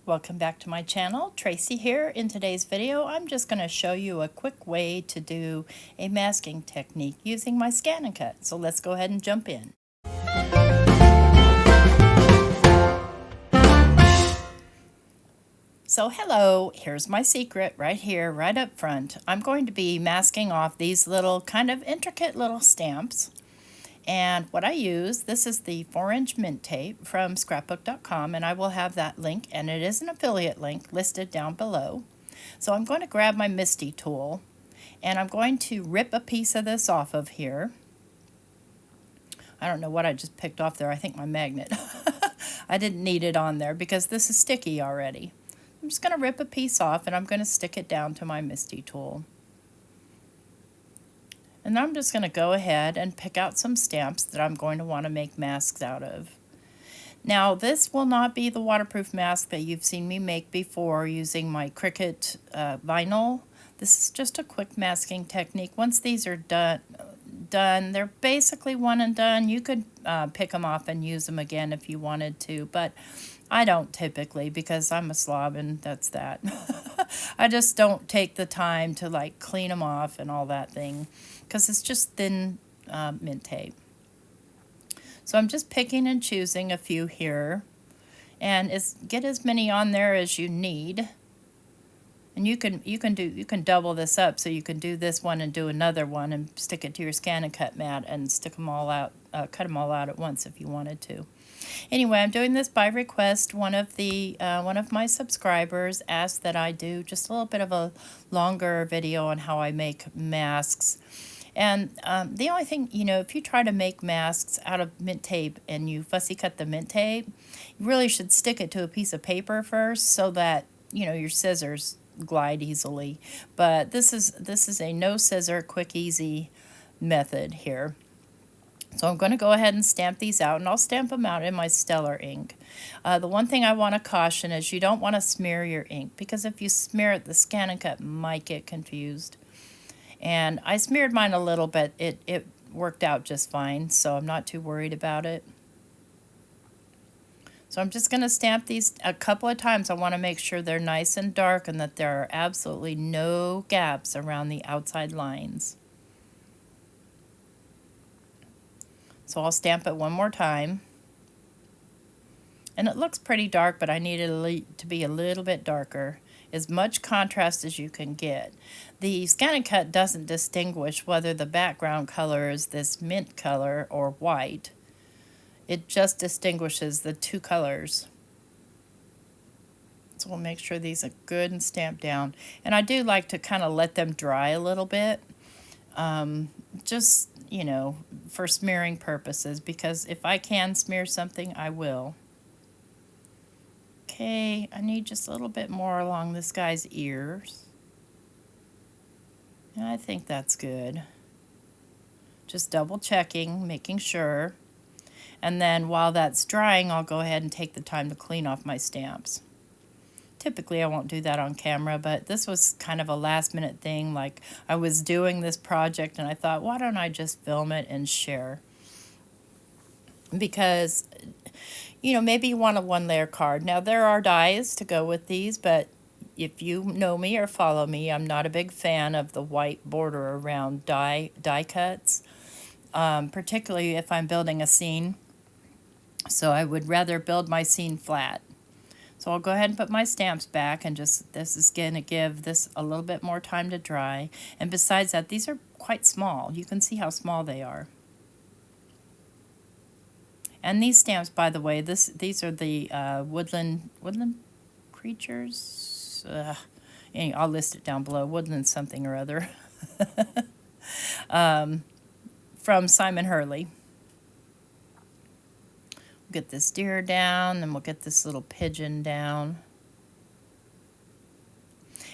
Welcome back to my channel. Tracy here. In today's video, I'm just going to show you a quick way to do a masking technique using my Scan and Cut. So let's go ahead and jump in. So hello, here's my secret right here, right up front. I'm going to be masking off these little kind of intricate little stamps. And what I use, this is the 4-inch mint tape from scrapbook.com, and I will have that link, and it is an affiliate link listed down below. So I'm going to grab my MISTI tool, and I'm going to rip a piece of this off of here. I don't know what I just picked off there. I think my magnet. I didn't need it on there because this is sticky already. I'm just going to rip a piece off, and I'm going to stick it down to my MISTI tool. And I'm just going to go ahead and pick out some stamps that I'm going to want to make masks out of. Now, this will not be the waterproof mask that you've seen me make before using my Cricut vinyl. This is just a quick masking technique. Once these are done, they're basically one and done. You could pick them off and use them again if you wanted to, but I don't typically because I'm a slob and that's that. I just don't take the time to like clean them off and all that thing because it's just thin mint tape. So I'm just picking and choosing a few here, and get as many on there as you need. And you can double this up, so you can do this one and do another one and stick it to your Scan and Cut mat and stick them all out, cut them all out at once if you wanted to. Anyway, I'm doing this by request. One of my subscribers asked that I do just a little bit of a longer video on how I make masks. And the only thing, if you try to make masks out of mint tape and you fussy cut the mint tape, you really should stick it to a piece of paper first so that, your scissors glide easily. But this is a no scissor, quick, easy method here. So I'm going to go ahead and stamp these out, and I'll stamp them out in my Stellar ink. The one thing I want to caution is you don't want to smear your ink, because if you smear it, the Scan and Cut might get confused. And I smeared mine a little bit. It worked out just fine, so I'm not too worried about it. So I'm just going to stamp these a couple of times. I want to make sure they're nice and dark and that there are absolutely no gaps around the outside lines. So I'll stamp it one more time. And it looks pretty dark, but I need it to be a little bit darker. As much contrast as you can get. The Scan and Cut doesn't distinguish whether the background color is this mint color or white. It just distinguishes the two colors. So we'll make sure these are good and stamped down. And I do like to kind of let them dry a little bit. Just, for smearing purposes, because if I can smear something, I will. Okay, I need just a little bit more along this guy's ears. And I think that's good. Just double checking, making sure. And then while that's drying, I'll go ahead and take the time to clean off my stamps. Typically, I won't do that on camera, but this was kind of a last-minute thing. Like, I was doing this project, and I thought, why don't I just film it and share? Because, maybe you want a one-layer card. Now, there are dies to go with these, but if you know me or follow me, I'm not a big fan of the white border around die cuts, particularly if I'm building a scene. So I would rather build my scene flat. So I'll go ahead and put my stamps back, and this is going to give this a little bit more time to dry. And besides that, these are quite small. You can see how small they are. And these stamps, by the way, these are the Woodland creatures. Anyway, I'll list it down below. Woodland something or other. From Simon Hurley. We'll get this deer down, then we'll get this little pigeon down.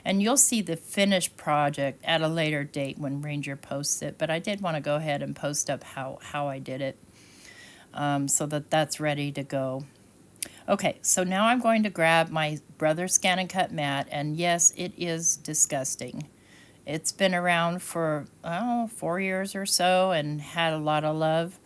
And you'll see the finished project at a later date when Ranger posts it, but I did want to go ahead and post up how I did it so that that's ready to go. Okay, so now I'm going to grab my Brother Scan and Cut mat, and yes, it is disgusting. It's been around for, 4 years or so and had a lot of love.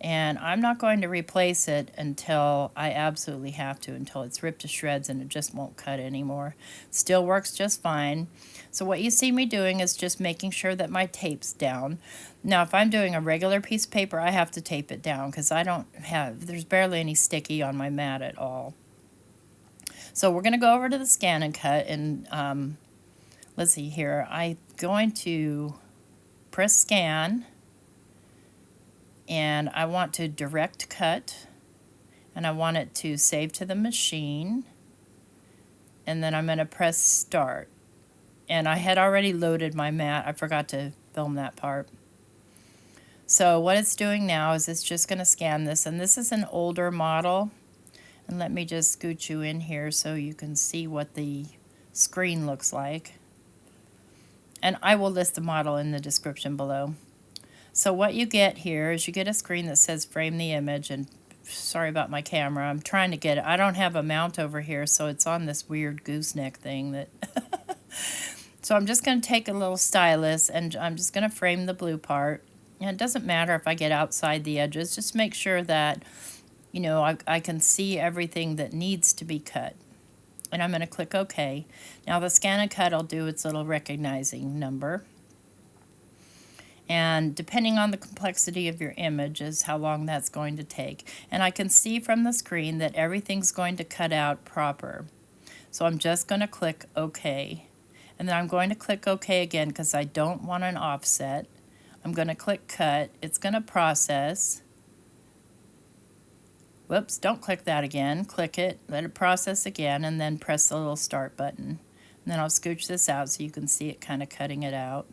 And I'm not going to replace it until I absolutely have to, until it's ripped to shreds and it just won't cut anymore. Still works just fine. So what you see me doing is just making sure that my tape's down. Now, if I'm doing a regular piece of paper, I have to tape it down because there's barely any sticky on my mat at all. So we're going to go over to the scan and cut, and let's see here. I'm going to press scan, and I want to direct cut, and I want it to save to the machine, and then I'm going to press start. And I had already loaded my mat. I forgot to film that part. So what it's doing now is it's just going to scan this, and this is an older model. And let me just scoot you in here so you can see what the screen looks like. And I will list the model in the description below. So what you get here is you get a screen that says frame the image, and sorry about my camera, I'm trying to get it. I don't have a mount over here, so it's on this weird gooseneck thing that so I'm just going to take a little stylus and I'm just going to frame the blue part. And it doesn't matter if I get outside the edges, just make sure that, you know, I can see everything that needs to be cut. And I'm going to click OK. Now the scan and cut will do its little recognizing number. And depending on the complexity of your image is how long that's going to take. And I can see from the screen that everything's going to cut out proper. So I'm just going to click OK. And then I'm going to click OK again because I don't want an offset. I'm going to click cut. It's going to process. Whoops, don't click that again. Click it, let it process again, and then press the little start button. And then I'll scooch this out so you can see it kind of cutting it out.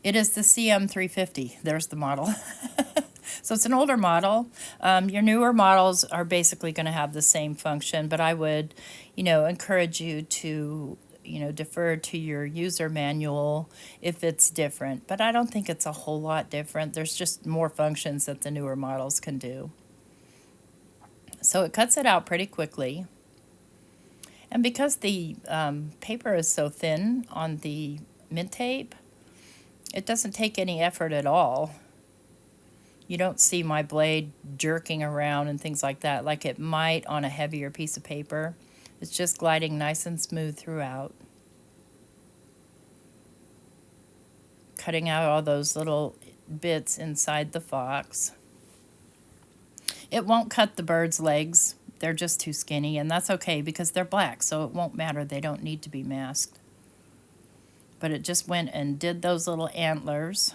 It is the CM350. There's the model. So it's an older model. Your newer models are basically going to have the same function, but I would, you know, encourage you to, you know, defer to your user manual if it's different. But I don't think it's a whole lot different. There's just more functions that the newer models can do. So it cuts it out pretty quickly. And because the paper is so thin on the mint tape, it doesn't take any effort at all. You don't see my blade jerking around and things like that, like it might on a heavier piece of paper. It's just gliding nice and smooth throughout. Cutting out all those little bits inside the fox. It won't cut the bird's legs. They're just too skinny, and that's okay because they're black, so it won't matter. They don't need to be masked. But it just went and did those little antlers.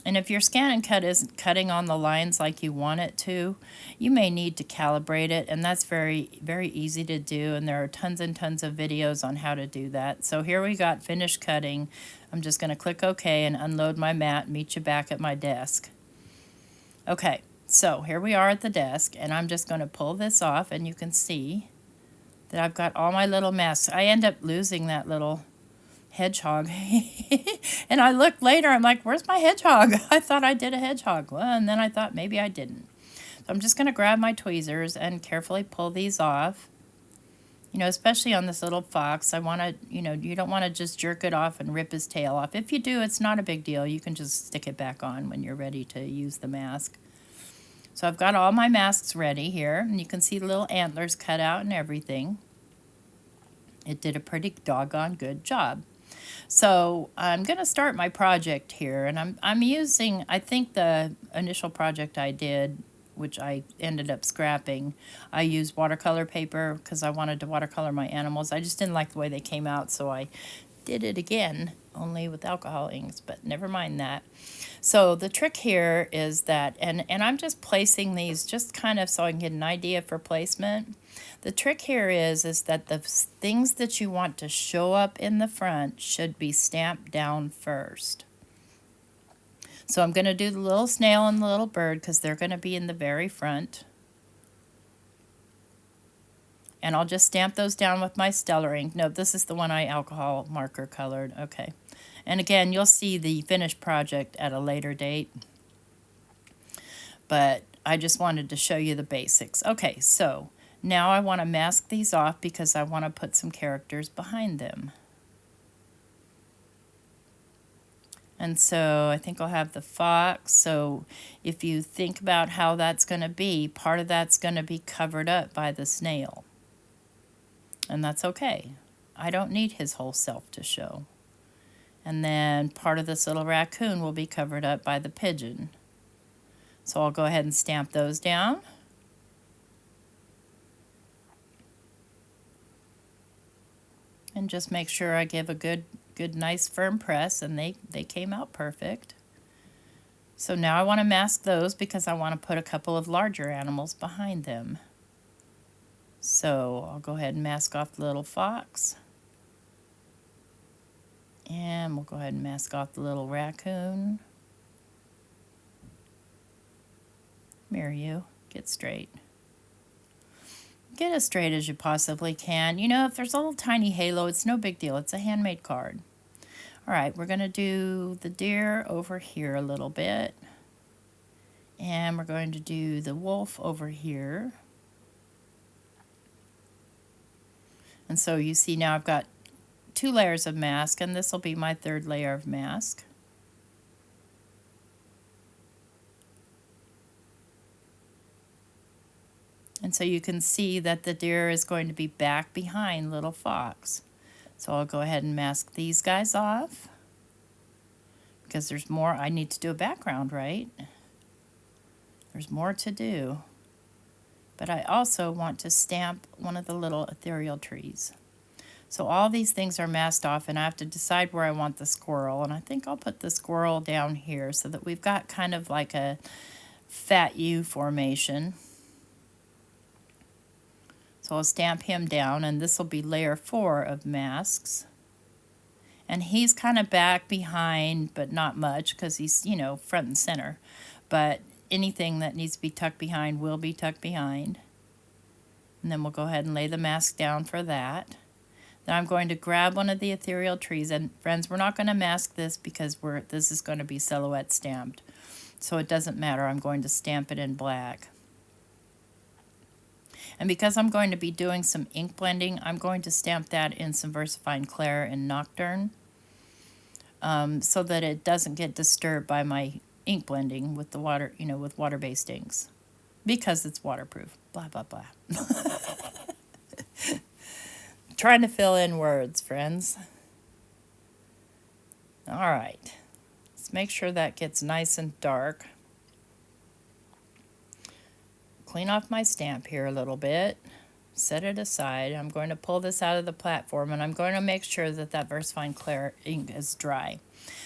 And if your scan and cut isn't cutting on the lines like you want it to, you may need to calibrate it, and that's very, very easy to do, and there are tons and tons of videos on how to do that. So here we got finished cutting. I'm just going to click OK and unload my mat and meet you back at my desk. Okay, so here we are at the desk, and I'm just going to pull this off, and you can see that I've got all my little masks. I end up losing that little hedgehog. And I looked later, I'm like, where's my hedgehog? I thought I did a hedgehog. Well, and then I thought maybe I didn't. So I'm just going to grab my tweezers and carefully pull these off. You know, especially on this little fox, I want to, you know, you don't want to just jerk it off and rip his tail off. If you do, it's not a big deal. You can just stick it back on when you're ready to use the mask. So I've got all my masks ready here, and you can see the little antlers cut out and everything. It did a pretty doggone good job. So I'm going to start my project here, and I'm using, I think the initial project I did, which I ended up scrapping, I used watercolor paper because I wanted to watercolor my animals. I just didn't like the way they came out, so I did it again, only with alcohol inks, but never mind that. So the trick here is that, and I'm just placing these just kind of so I can get an idea for placement. The trick here is that the things that you want to show up in the front should be stamped down first. So I'm going to do the little snail and the little bird because they're going to be in the very front. And I'll just stamp those down with my Stellar ink. No, this is the one I alcohol marker colored. Okay. And again, you'll see the finished project at a later date. But I just wanted to show you the basics. Okay, so now I want to mask these off because I want to put some characters behind them. And so I think I'll have the fox. So if you think about how that's going to be, part of that's going to be covered up by the snail. And that's okay. I don't need his whole self to show. And then part of this little raccoon will be covered up by the pigeon. So I'll go ahead and stamp those down. And just make sure I give a good nice firm press, and they came out perfect. So now I want to mask those because I want to put a couple of larger animals behind them. So I'll go ahead and mask off the little fox. And we'll go ahead and mask off the little raccoon. Mirror you, get straight. Get as straight as you possibly can. You know, if there's a little tiny halo, it's no big deal. It's a handmade card. All right, we're going to do the deer over here a little bit. And we're going to do the wolf over here. And so you see now I've got 2 layers of mask, and this will be my 3rd layer of mask. And so you can see that the deer is going to be back behind little fox. So I'll go ahead and mask these guys off because there's more. I need to do a background, right? There's more to do. But I also want to stamp one of the little ethereal trees. So all these things are masked off, and I have to decide where I want the squirrel. And I think I'll put the squirrel down here so that we've got kind of like a fat U formation. So I'll stamp him down, and this will be layer 4 of masks. And he's kind of back behind, but not much because he's, you know, front and center. But anything that needs to be tucked behind will be tucked behind. And then we'll go ahead and lay the mask down for that. Then I'm going to grab one of the ethereal trees. And friends, we're not going to mask this because this is going to be silhouette stamped. So it doesn't matter. I'm going to stamp it in black. And because I'm going to be doing some ink blending, I'm going to stamp that in some VersaFine Clair and Nocturne so that it doesn't get disturbed by my ink blending with the water, you know, with water-based inks, because it's waterproof. Blah, blah, blah. Trying to fill in words, friends. All right. Let's make sure that gets nice and dark. Clean off my stamp here a little bit, set it aside. I'm going to pull this out of the platform, and I'm going to make sure that that VersaFine Clair ink is dry.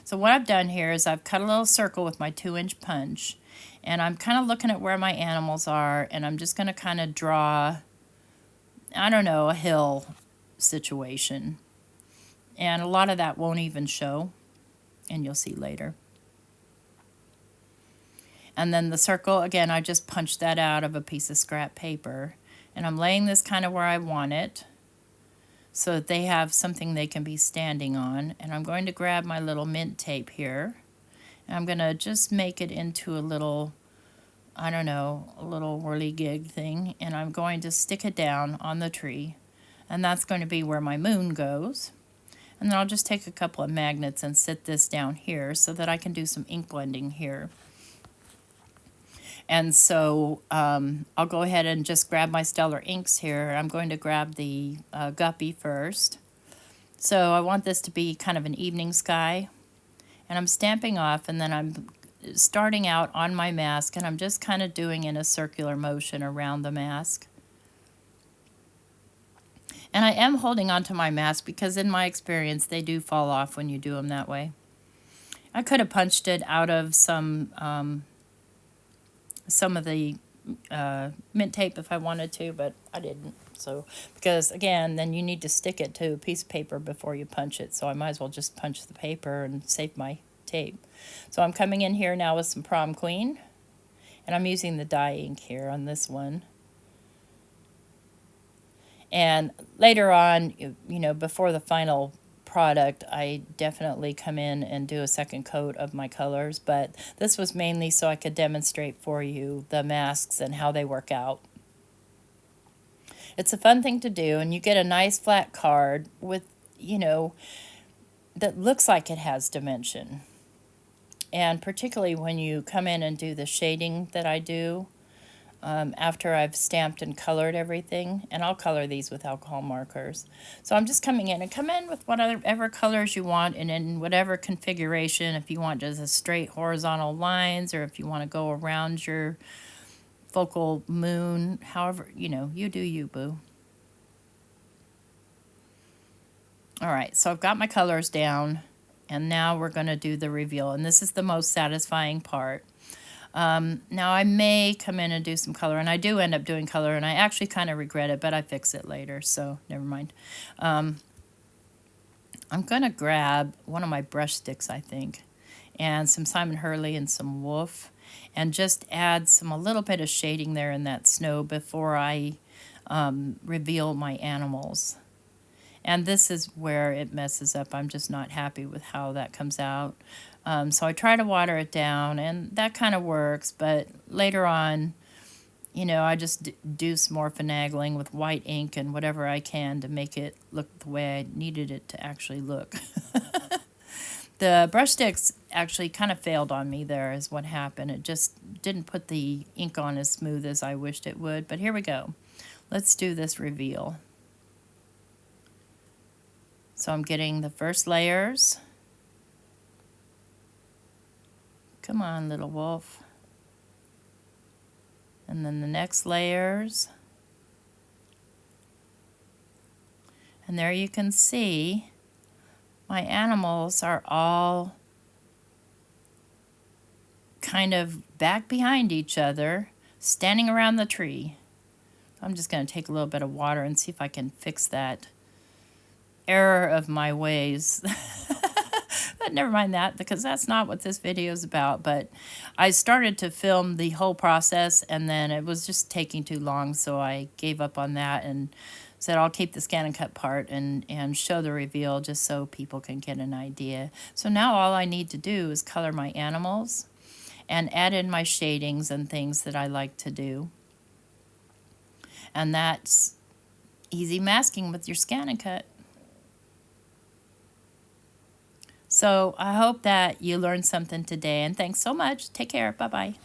So what I've done here is I've cut a little circle with my 2-inch punch, and I'm kind of looking at where my animals are, and I'm just going to kind of draw, I don't know, a hill situation. And a lot of that won't even show, and you'll see later. And then the circle, again, I just punched that out of a piece of scrap paper. And I'm laying this kind of where I want it so that they have something they can be standing on. And I'm going to grab my little mint tape here. And I'm going to just make it into a little, I don't know, a little whirligig thing. And I'm going to stick it down on the tree. And that's going to be where my moon goes. And then I'll just take a couple of magnets and sit this down here so that I can do some ink blending here. And so I'll go ahead and just grab my Stellar Inks here. I'm going to grab the Guppy first. So I want this to be kind of an evening sky. And I'm stamping off, and then I'm starting out on my mask, and I'm just kind of doing in a circular motion around the mask. And I am holding onto my mask because in my experience, they do fall off when you do them that way. I could have punched it out of some of the mint tape if I wanted to, but I didn't. So, because again, then you need to stick it to a piece of paper before you punch it. So I might as well just punch the paper and save my tape. So I'm coming in here now with some Prom Queen, and I'm using the dye ink here on this one. And later on, you know, before the final product, I definitely come in and do a second coat of my colors, but this was mainly so I could demonstrate for you the masks and how they work out. It's a fun thing to do, and you get a nice flat card with, you know, that looks like it has dimension. And particularly when you come in and do the shading that I do, after I've stamped and colored everything, and I'll color these with alcohol markers. So I'm just coming in and come in with whatever colors you want and in whatever configuration, if you want just a straight horizontal lines or if you want to go around your focal moon, however, you do you, boo. All right, so I've got my colors down, and now we're going to do the reveal, and this is the most satisfying part. Now I may come in and do some color, and I do end up doing color, and I actually kind of regret it, but I fix it later, so never mind. I'm going to grab one of my brush sticks, I think, and some Simon Hurley and some Wolf, and just add a little bit of shading there in that snow before I reveal my animals. And this is where it messes up. I'm just not happy with how that comes out. So I try to water it down, and that kind of works. But later on, I just do some more finagling with white ink and whatever I can to make it look the way I needed it to actually look. The brush sticks actually kind of failed on me there is what happened. It just didn't put the ink on as smooth as I wished it would. But here we go. Let's do this reveal. So I'm getting the first layers. Come on, little wolf. And then the next layers. And there you can see my animals are all kind of back behind each other, standing around the tree. I'm just going to take a little bit of water and see if I can fix that error of my ways. But never mind that, because that's not what this video is about. But I started to film the whole process, and then it was just taking too long, so I gave up on that and said I'll keep the scan and cut part and show the reveal just so people can get an idea. So now all I need to do is color my animals and add in my shadings and things that I like to do. And that's easy masking with your scan and cut. So I hope that you learned something today, and thanks so much. Take care. Bye-bye.